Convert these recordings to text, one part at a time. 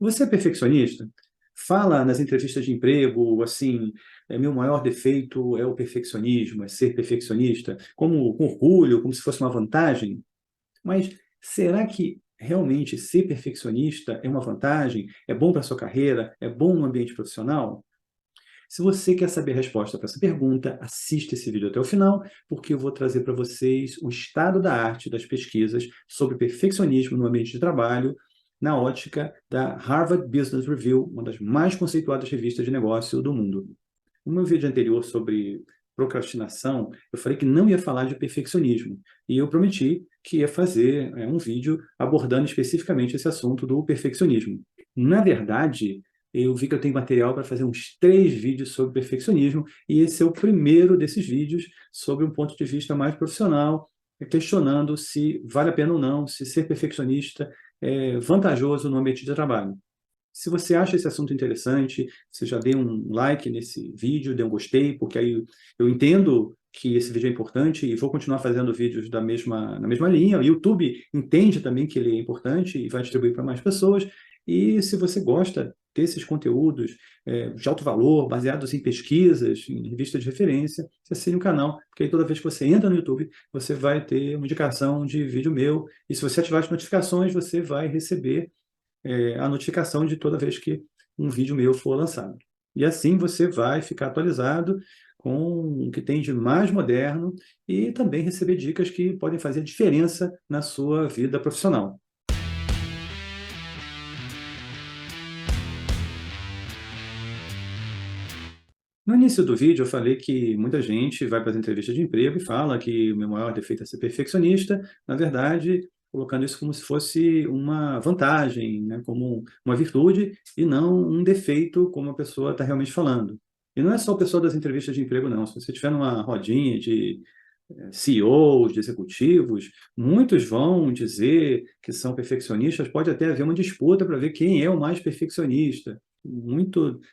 Você é perfeccionista? Fala nas entrevistas de emprego, assim, meu maior defeito é o perfeccionismo, é ser perfeccionista, como com orgulho, como se fosse uma vantagem. Mas será que realmente ser perfeccionista é uma vantagem? É bom para a sua carreira? É bom no ambiente profissional? Se você quer saber a resposta para essa pergunta, assista esse vídeo até o final, porque eu vou trazer para vocês o estado da arte das pesquisas sobre perfeccionismo no ambiente de trabalho, na ótica da Harvard Business Review, uma das mais conceituadas revistas de negócio do mundo. No meu vídeo anterior sobre procrastinação, eu falei que não ia falar de perfeccionismo. E eu prometi que ia fazer um vídeo abordando especificamente esse assunto do perfeccionismo. Na verdade, eu vi que eu tenho material para fazer uns 3 vídeos sobre perfeccionismo, e esse é o primeiro desses vídeos sobre um ponto de vista mais profissional, questionando se vale a pena ou não, se ser perfeccionista é vantajoso no ambiente de trabalho. Se você acha esse assunto interessante, você já dê um like nesse vídeo, dê um gostei, porque aí eu entendo que esse vídeo é importante e vou continuar fazendo vídeos na mesma linha. O YouTube entende também que ele é importante e vai distribuir para mais pessoas. E se você gosta desses conteúdos de alto valor, baseados em pesquisas, em revistas de referência, você assine o canal, porque aí toda vez que você entra no YouTube, você vai ter uma indicação de vídeo meu. E se você ativar as notificações, você vai receber a notificação de toda vez que um vídeo meu for lançado. E assim você vai ficar atualizado com o que tem de mais moderno e também receber dicas que podem fazer diferença na sua vida profissional. No início do vídeo, eu falei que muita gente vai para as entrevistas de emprego e fala que o meu maior defeito é ser perfeccionista, na verdade, colocando isso como se fosse uma vantagem, né, como uma virtude, e não um defeito, como a pessoa está realmente falando. E não é só o pessoal das entrevistas de emprego, não. Se você estiver numa rodinha de CEOs, de executivos, muitos vão dizer que são perfeccionistas, pode até haver uma disputa para ver quem é o mais perfeccionista.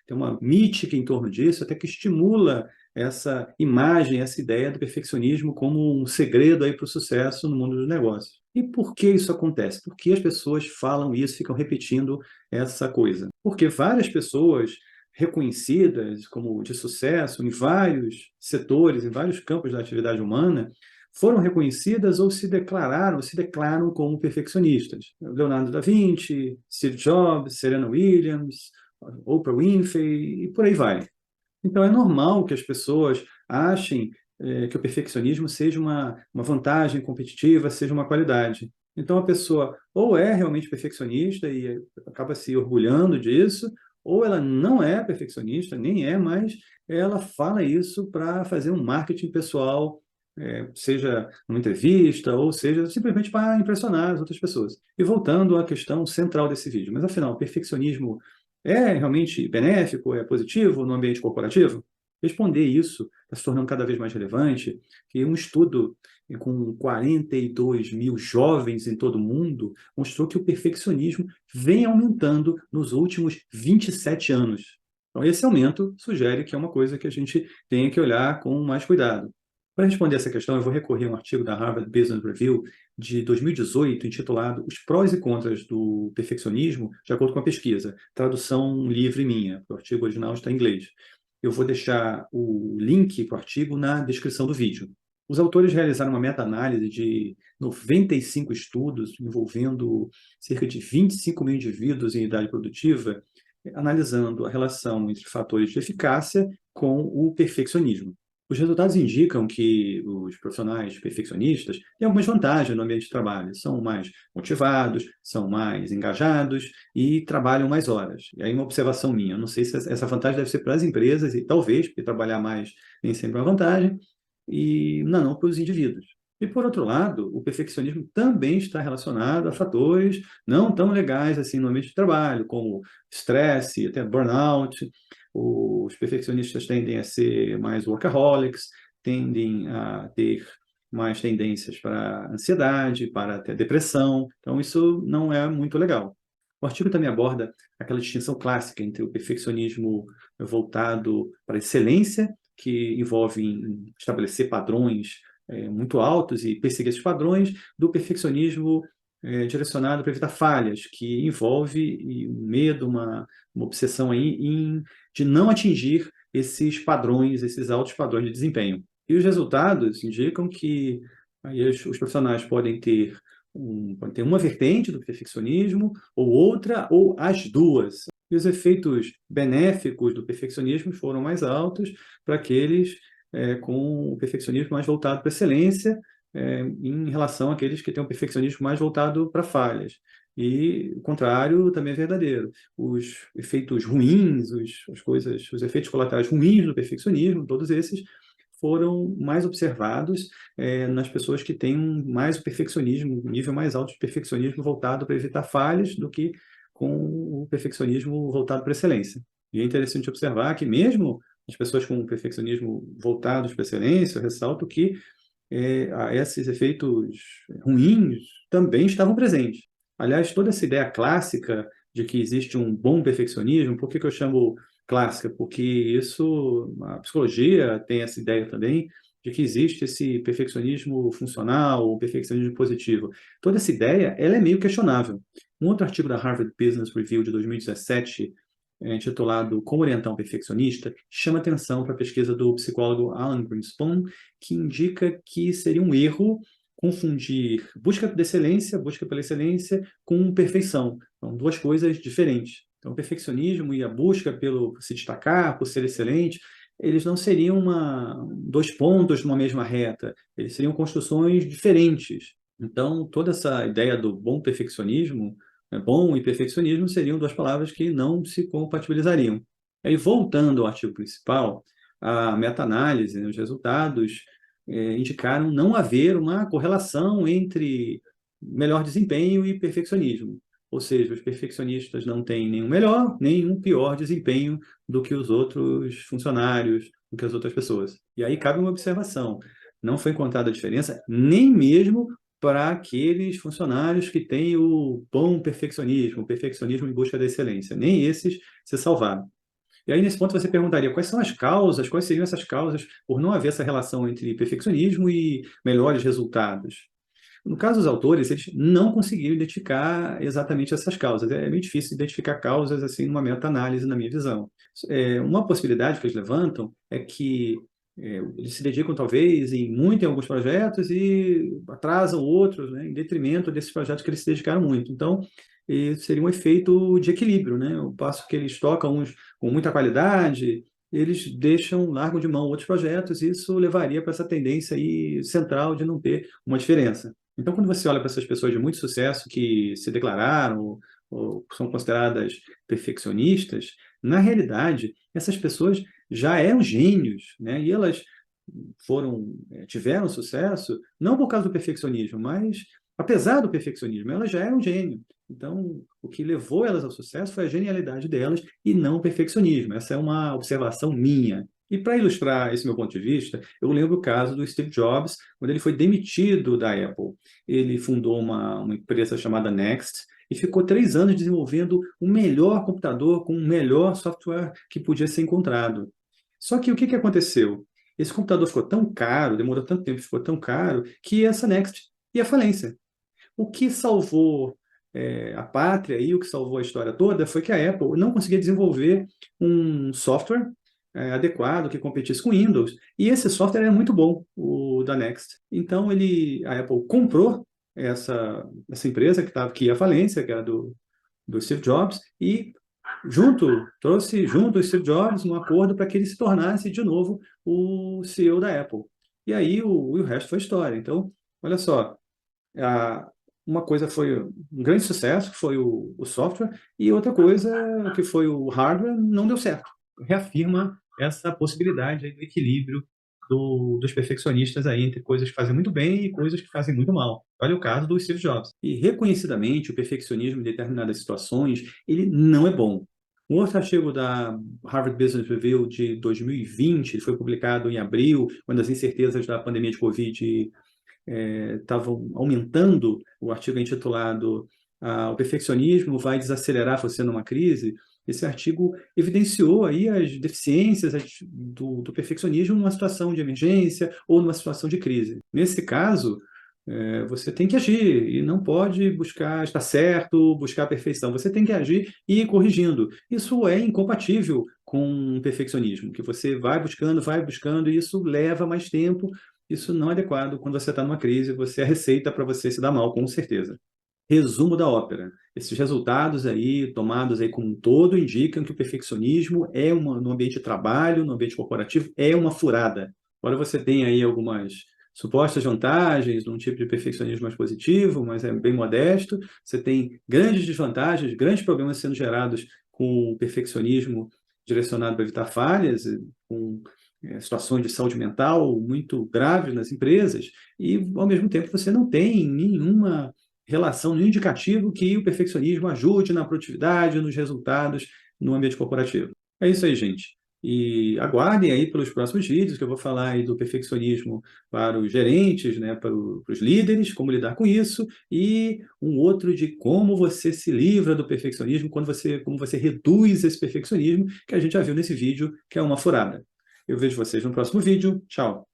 Tem uma mítica em torno disso, até que estimula essa imagem, essa ideia do perfeccionismo como um segredo aí para o sucesso no mundo dos negócios. E por que isso acontece? Por que as pessoas falam isso, ficam repetindo essa coisa? Porque várias pessoas reconhecidas como de sucesso em vários setores, em vários campos da atividade humana, foram reconhecidas ou se declaram como perfeccionistas. Leonardo da Vinci, Steve Jobs, Serena Williams, Oprah Winfrey e por aí vai. Então é normal que as pessoas achem que o perfeccionismo seja uma vantagem competitiva, seja uma qualidade. Então a pessoa ou é realmente perfeccionista e acaba se orgulhando disso, ou ela não é perfeccionista, nem é, mas ela fala isso para fazer um marketing pessoal, seja numa entrevista, ou seja simplesmente para impressionar as outras pessoas. E voltando à questão central desse vídeo, mas afinal, o perfeccionismo é realmente benéfico, é positivo no ambiente corporativo? Responder isso está se tornando cada vez mais relevante, que um estudo com 42 mil jovens em todo o mundo mostrou que o perfeccionismo vem aumentando nos últimos 27 anos. Então, esse aumento sugere que é uma coisa que a gente tem que olhar com mais cuidado. Para responder essa questão, eu vou recorrer a um artigo da Harvard Business Review de 2018, intitulado Os prós e contras do perfeccionismo, de acordo com a pesquisa. Tradução livre minha, o artigo original está em inglês. Eu vou deixar o link para o artigo na descrição do vídeo. Os autores realizaram uma meta-análise de 95 estudos envolvendo cerca de 25 mil indivíduos em idade produtiva, analisando a relação entre fatores de eficácia com o perfeccionismo. Os resultados indicam que os profissionais perfeccionistas têm algumas vantagens no ambiente de trabalho. São mais motivados, são mais engajados e trabalham mais horas. E aí uma observação minha, eu não sei se essa vantagem deve ser para as empresas, e talvez, porque trabalhar mais nem sempre é uma vantagem, e não para os indivíduos. E, por outro lado, o perfeccionismo também está relacionado a fatores não tão legais assim no ambiente de trabalho, como estresse, até burnout. Os perfeccionistas tendem a ser mais workaholics, tendem a ter mais tendências para ansiedade, para até depressão. Então, isso não é muito legal. O artigo também aborda aquela distinção clássica entre o perfeccionismo voltado para a excelência, que envolve estabelecer padrões muito altos e perseguir esses padrões, do perfeccionismo direcionado para evitar falhas, que envolve um medo, uma obsessão aí de não atingir esses padrões, esses altos padrões de desempenho. E os resultados indicam que aí os profissionais podem ter uma vertente do perfeccionismo, ou outra, ou as duas. E os efeitos benéficos do perfeccionismo foram mais altos para aqueles com o perfeccionismo mais voltado para a excelência, em relação àqueles que têm um perfeccionismo mais voltado para falhas. E o contrário também é verdadeiro. Os efeitos ruins, os efeitos colaterais ruins do perfeccionismo, todos esses foram mais observados nas pessoas que têm mais perfeccionismo, um nível mais alto de perfeccionismo voltado para evitar falhas do que com o perfeccionismo voltado para a excelência. E é interessante observar que mesmo as pessoas com perfeccionismo voltados para a excelência, eu ressalto que esses efeitos ruins também estavam presentes. Aliás, toda essa ideia clássica de que existe um bom perfeccionismo, por que eu chamo clássica? Porque a psicologia tem essa ideia também de que existe esse perfeccionismo funcional, ou perfeccionismo positivo. Toda essa ideia, ela é meio questionável. Um outro artigo da Harvard Business Review de 2017, intitulado Como Orientar um Perfeccionista, chama atenção para a pesquisa do psicólogo Alan Greenspan, que indica que seria um erro confundir busca pela excelência, com perfeição. São duas coisas diferentes. Então, o perfeccionismo e a busca pelo se destacar, por ser excelente, eles não seriam dois pontos numa mesma reta, eles seriam construções diferentes. Então, toda essa ideia do bom perfeccionismo, bom e perfeccionismo seriam duas palavras que não se compatibilizariam. Aí, voltando ao artigo principal, a meta-análise, né, os resultados indicaram não haver uma correlação entre melhor desempenho e perfeccionismo. Ou seja, os perfeccionistas não têm nenhum melhor, nem um pior desempenho do que os outros funcionários, do que as outras pessoas. E aí cabe uma observação. Não foi encontrada a diferença nem mesmo para aqueles funcionários que têm o bom perfeccionismo, o perfeccionismo em busca da excelência. Nem esses se salvaram. E aí, nesse ponto, você perguntaria quais são as causas, quais seriam essas causas por não haver essa relação entre perfeccionismo e melhores resultados? No caso dos autores, eles não conseguiram identificar exatamente essas causas. É meio difícil identificar causas assim numa meta-análise, na minha visão. Uma possibilidade que eles levantam é que eles se dedicam, talvez, muito em alguns projetos e atrasam outros, né, em detrimento desses projetos que eles se dedicaram muito. Então, seria um efeito de equilíbrio, né? Ao passo que eles tocam uns com muita qualidade, eles largam de mão outros projetos, e isso levaria para essa tendência aí central de não ter uma diferença. Então, quando você olha para essas pessoas de muito sucesso que se declararam ou são consideradas perfeccionistas, na realidade, essas pessoas já eram gênios, né? E elas tiveram sucesso não por causa do perfeccionismo, mas apesar do perfeccionismo, elas já eram gênio. Então, o que levou elas ao sucesso foi a genialidade delas e não o perfeccionismo. Essa é uma observação minha. E para ilustrar esse meu ponto de vista, eu lembro o caso do Steve Jobs, quando ele foi demitido da Apple. Ele fundou uma empresa chamada Next e ficou 3 anos desenvolvendo o melhor computador com o melhor software que podia ser encontrado. Só que o que aconteceu? Esse computador ficou tão caro, demorou tanto tempo, ficou tão caro, que essa Next ia à falência. O que salvou a pátria e o que salvou a história toda foi que a Apple não conseguia desenvolver um software adequado que competisse com o Windows. E esse software era muito bom, o da Next. Então a Apple comprou essa empresa que ia à falência, que era do Steve Jobs, e trouxe junto o Steve Jobs um acordo para que ele se tornasse de novo o CEO da Apple. E aí o resto foi história. Então, olha só, a- uma coisa foi um grande sucesso, que foi o software, e outra coisa, que foi o hardware, não deu certo. Reafirma essa possibilidade aí do equilíbrio dos perfeccionistas aí entre coisas que fazem muito bem e coisas que fazem muito mal. Olha o caso do Steve Jobs. E reconhecidamente, o perfeccionismo em determinadas situações, ele não é bom. Um outro artigo da Harvard Business Review de 2020, ele foi publicado em abril, quando as incertezas da pandemia de Covid estavam aumentando. O artigo é intitulado O perfeccionismo vai desacelerar você numa crise. Esse artigo evidenciou aí as deficiências do perfeccionismo numa situação de emergência ou numa situação de crise. Nesse caso, Você tem que agir e não pode buscar estar certo, buscar a perfeição. Você tem que agir e ir corrigindo. Isso é incompatível com o perfeccionismo, que você vai buscando, e isso leva mais tempo. Isso não é adequado quando você está numa crise, você é a receita para você se dar mal, com certeza. Resumo da ópera. Esses resultados aí, tomados aí como um todo, indicam que o perfeccionismo no ambiente de trabalho, no ambiente corporativo, é uma furada. Agora você tem aí algumas supostas vantagens de um tipo de perfeccionismo mais positivo, mas é bem modesto. Você tem grandes desvantagens, grandes problemas sendo gerados com o perfeccionismo direcionado para evitar falhas, com situações de saúde mental muito graves nas empresas, e, ao mesmo tempo, você não tem nenhuma relação, nenhum indicativo que o perfeccionismo ajude na produtividade, nos resultados no ambiente corporativo. É isso aí, gente. E aguardem aí pelos próximos vídeos, que eu vou falar aí do perfeccionismo para os gerentes, né, para os líderes, como lidar com isso, e um outro de como você se livra do perfeccionismo, como você reduz esse perfeccionismo, que a gente já viu nesse vídeo, que é uma furada. Eu vejo vocês no próximo vídeo. Tchau!